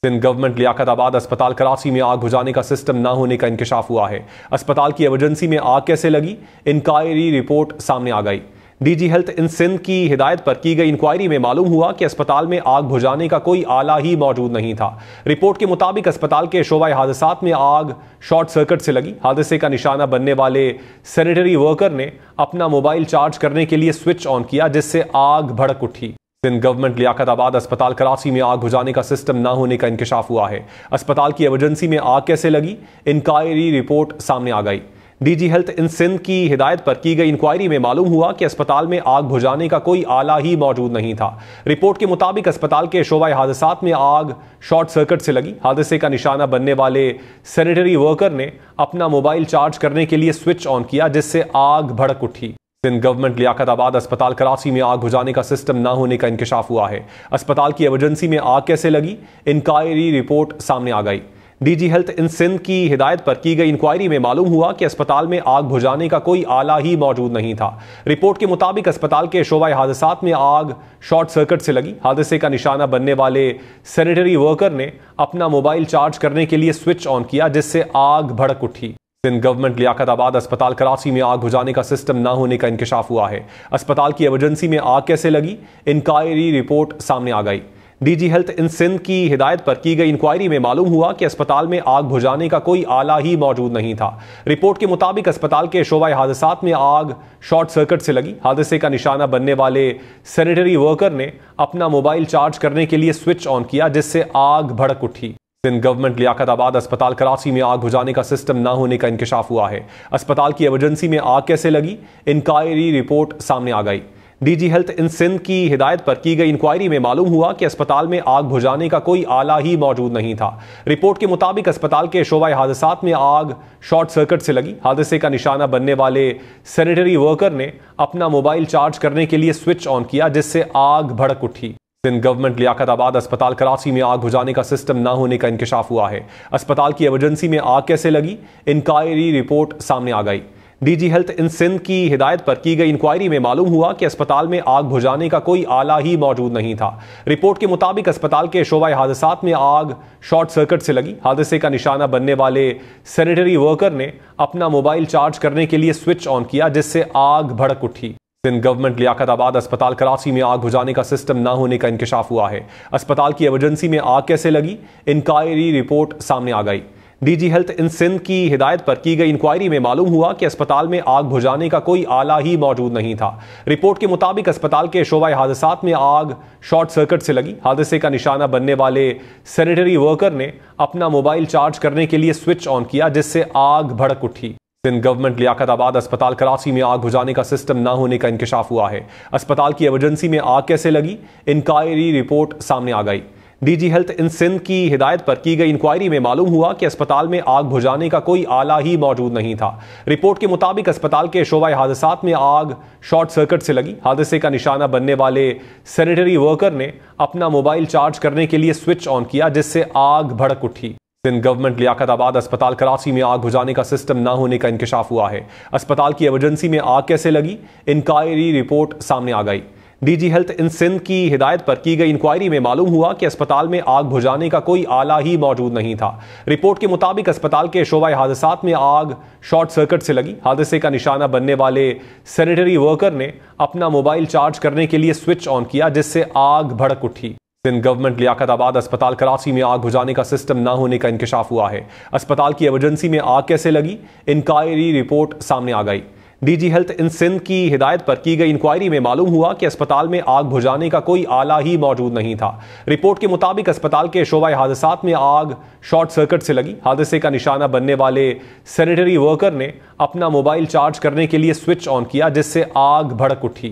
Sindh government Liaquatabad अस्पताल कराची में आग बुझाने का सिस्टम न होने का इंकशाफ हुआ है। अस्पताल की इमरजेंसी में आग कैसे लगी, इंक्वायरी रिपोर्ट सामने आ गई। डीजी हेल्थ इन सिंध की हिदायत पर की गई इंक्वायरी में मालूम हुआ कि अस्पताल में आग बुझाने का कोई आला ही मौजूद नहीं था। रिपोर्ट के मुताबिक अस्पताल के शोबा हादसात में आग शॉर्ट सर्किट से लगी। हादसे का निशाना बनने वाले सैनिटरी वर्कर ने अपना मोबाइल चार्ज करने के लिए स्विच ऑन किया, जिससे आग भड़क उठी। सिंध गवर्नमेंट लियाकताबाद अस्पताल कराची में आग बुझाने का सिस्टम न होने का इंकशाफ हुआ है। अस्पताल की इमरजेंसी में आग कैसे लगी, इंक्वायरी रिपोर्ट सामने आ गई। डीजी हेल्थ इन सिंध की हिदायत पर की गई इंक्वायरी में मालूम हुआ कि अस्पताल में आग बुझाने का कोई आला ही मौजूद नहीं था। रिपोर्ट के मुताबिक अस्पताल के शोबा हादसात में आग शॉर्ट सर्किट से लगी। हादसे का निशाना बनने वाले सैनिटरी वर्कर ने अपना मोबाइल चार्ज करने के लिए स्विच ऑन किया, जिससे आग भड़क उठी। सिंध गवर्नमेंट लियाकताबाद अस्पताल कराची में आग बुझाने का सिस्टम न होने का इंकशाफ हुआ है। अस्पताल की इमरजेंसी में आग कैसे लगी, इंक्वायरी रिपोर्ट सामने आ गई। डीजी हेल्थ इन सिंध की हिदायत पर की गई इंक्वायरी में मालूम हुआ कि अस्पताल में आग बुझाने का कोई आला ही मौजूद नहीं था। रिपोर्ट के मुताबिक अस्पताल के शोबा हादसात में आग शॉर्ट सर्किट से लगी। हादसे का निशाना बनने वाले सैनिटरी वर्कर ने अपना मोबाइल चार्ज करने के लिए स्विच ऑन किया, जिससे आग भड़क उठी। सिंध गवर्नमेंट लियाकताबाद अस्पताल कराची में आग बुझाने का सिस्टम न होने का इंकशाफ हुआ है। अस्पताल की इमरजेंसी में आग कैसे लगी, इंक्वायरी रिपोर्ट सामने आ गई। डीजी हेल्थ इन सिंध की हिदायत पर की गई इंक्वायरी में मालूम हुआ कि अस्पताल में आग बुझाने का कोई आला ही मौजूद नहीं था। रिपोर्ट के मुताबिक अस्पताल के शोबा हादसात में आग शॉर्ट सर्किट से लगी। हादसे का निशाना बनने वाले सैनिटरी वर्कर ने अपना मोबाइल चार्ज करने के लिए स्विच ऑन किया, जिससे आग भड़क उठी। सिंध गवर्नमेंट लियाकताबाद अस्पताल कराची में आग बुझाने का सिस्टम न होने का इंकशाफ हुआ है। अस्पताल की इमरजेंसी में आग कैसे लगी, इंक्वायरी रिपोर्ट सामने आ गई। डीजी हेल्थ इन सिंध की हिदायत पर की गई इंक्वायरी में मालूम हुआ कि अस्पताल में आग बुझाने का कोई आला ही मौजूद नहीं था। रिपोर्ट के मुताबिक अस्पताल के शोबा हादसात में आग शॉर्ट सर्किट से लगी। हादसे का निशाना बनने वाले सैनिटरी वर्कर ने अपना मोबाइल चार्ज करने के लिए स्विच ऑन किया, जिससे आग भड़क उठी। सिंध गवर्नमेंट लियाकताबाद अस्पताल कराची में आग बुझाने का सिस्टम न होने का इंकशाफ हुआ है। अस्पताल की इमरजेंसी में आग कैसे लगी, इंक्वायरी रिपोर्ट सामने आ गई। डीजी हेल्थ इन सिंध की हिदायत पर की गई इंक्वायरी में मालूम हुआ कि अस्पताल में आग बुझाने का कोई आला ही मौजूद नहीं था। रिपोर्ट के मुताबिक अस्पताल के शोबा हादसात में आग शॉर्ट सर्किट से लगी। हादसे का निशाना बनने वाले सैनिटरी वर्कर ने अपना मोबाइल चार्ज करने के लिए स्विच ऑन किया, जिससे आग भड़क उठी। सिंध गवर्नमेंट लियाकताबाद अस्पताल कराची में आग बुझाने का सिस्टम न होने का इंकशाफ हुआ है। अस्पताल की इमरजेंसी में आग कैसे लगी, इंक्वायरी रिपोर्ट सामने आ गई। डीजी हेल्थ इन सिंध की हिदायत पर की गई इंक्वायरी में मालूम हुआ कि अस्पताल में आग बुझाने का कोई आला ही मौजूद नहीं था। रिपोर्ट के मुताबिक अस्पताल के शोबा हादसात में आग शॉर्ट सर्किट से लगी। हादसे का निशाना बनने वाले सैनिटरी वर्कर ने अपना मोबाइल चार्ज करने के लिए स्विच ऑन किया, जिससे आग भड़क उठी। सिंध गवर्नमेंट लियाकताबाद अस्पताल कराची में आग बुझाने का सिस्टम न होने का इंकशाफ हुआ है। अस्पताल की इमरजेंसी में आग कैसे लगी, इंक्वायरी रिपोर्ट सामने आ गई। डीजी हेल्थ इन सिंध की हिदायत पर की गई इंक्वायरी में मालूम हुआ कि अस्पताल में आग बुझाने का कोई आला ही मौजूद नहीं था। रिपोर्ट के मुताबिक अस्पताल के शोबा हादसात में आग शॉर्ट सर्किट से लगी। हादसे का निशाना बनने वाले सैनिटरी वर्कर ने अपना मोबाइल चार्ज करने के लिए स्विच ऑन किया, जिससे आग भड़क उठी। सिंध गवर्नमेंट लियाकताबाद अस्पताल कराची में आग बुझाने का सिस्टम न होने का इंकशाफ हुआ है। अस्पताल की इमरजेंसी में आग कैसे लगी, इंक्वायरी रिपोर्ट सामने आ गई। डीजी हेल्थ इन सिंध की हिदायत पर की गई इंक्वायरी में मालूम हुआ कि अस्पताल में आग बुझाने का कोई आला ही मौजूद नहीं था। रिपोर्ट के मुताबिक अस्पताल के शोबा हादसात में आग शॉर्ट सर्किट से लगी। हादसे का निशाना बनने वाले सैनिटरी वर्कर ने अपना मोबाइल चार्ज करने के लिए स्विच ऑन किया, जिससे आग भड़क उठी। सिंध गवर्नमेंट लियाकताबाद अस्पताल कराची में आग बुझाने का सिस्टम न होने का इंकशाफ हुआ है। अस्पताल की इमरजेंसी में आग कैसे लगी, इंक्वायरी रिपोर्ट सामने आ गई। डीजी हेल्थ इन सिंध की हिदायत पर की गई इंक्वायरी में मालूम हुआ कि अस्पताल में आग बुझाने का कोई आला ही मौजूद नहीं था। रिपोर्ट के मुताबिक अस्पताल के शोबा हादसात में आग शॉर्ट सर्किट से लगी। हादसे का निशाना बनने वाले सैनिटरी वर्कर ने अपना मोबाइल चार्ज करने के लिए स्विच ऑन किया, जिससे आग भड़क उठी।